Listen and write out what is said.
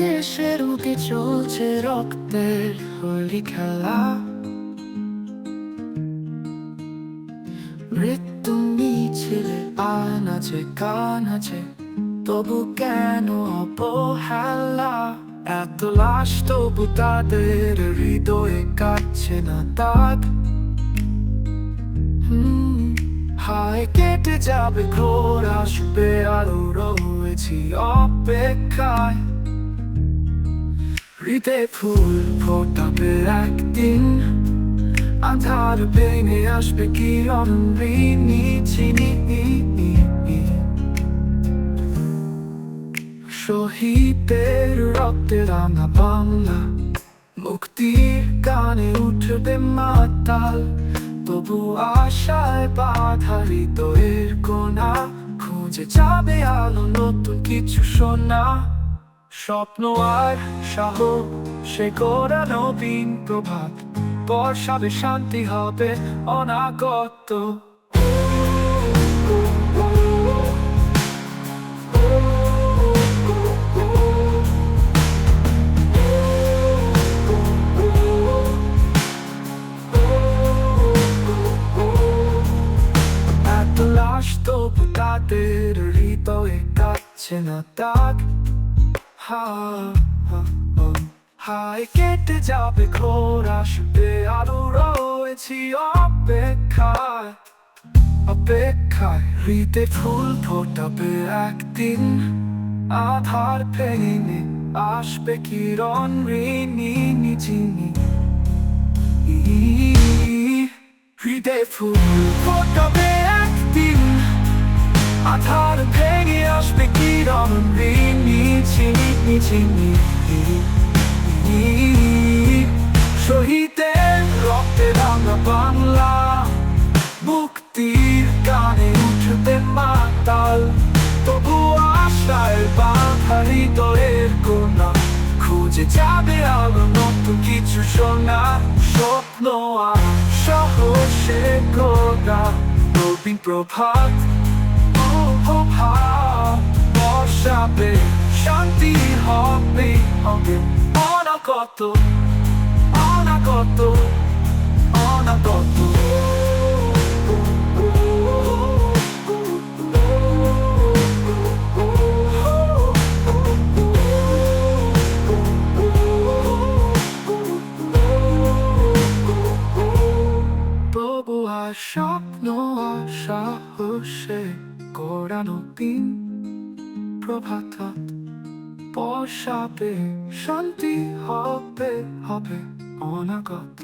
দেশের বুকে চলছে রক্তের হোলি খেলা। মৃত্যু মিছিলে আনাচে কানাচে, তবু কেন অবহেলা? এত লাশ তবু তাদের হৃদয়ে কাটছে না দাগ। হায় কেটে যাবে ঘোর, আসবে আলো, রয়েছি অপেক্ষায়। হৃদয়ে ফুল ফোটাবে একদিন, আধার ভেঙে আসবে কিরণ ঋণী চিনি। শহীদের রক্তে রাঙা বাংলা, মুক্তির গানে উঠবে মাতাল। তবু আশায় বাঁধা হৃদয়ের কোনা, খুঁজে যাবে আলো, নতুন কিছু শোনা। স্বপ্ন আর সাহসে গড়া নবীন প্রভাত, বর্ষাবে শান্তি হবে অনাগত। এত লাশ তবু তাদের হৃদয়ে কাটছে না দাগ। হায় কেটে যাবে ঘোর, আসবে আলো, রয়েছি অপেক্ষায়। অপেক্ষায় হৃদয়ে ফুল ফোটাবে একদিন, আধার ভেঙে আসবে কিরণ ঋণী চিনি। হৃদয়ে ফুল ফোটাবে একদিন, আধার ভেঙে আসবে কিরণ ঋণী চিনি। শহীদের রক্তে রাঙা বাংলা, মুক্তির গানে উঠবে মাতাল। তবু আশায় বাঁধা হৃদয়ের কোনা, খুঁজে যাবে আলো, নতুন কিছু শোনা। স্বপ্ন আর সাহসে গড়া নবীন প্রভাত, বর্ষাবে শান্তি হবে অনাগত, অনাগত, অনাগত। তবু আর স্বপ্ন আর সাহসে গড়া নবীন প্রভাত, বর্ষাবে শান্তি হবে অনাগত।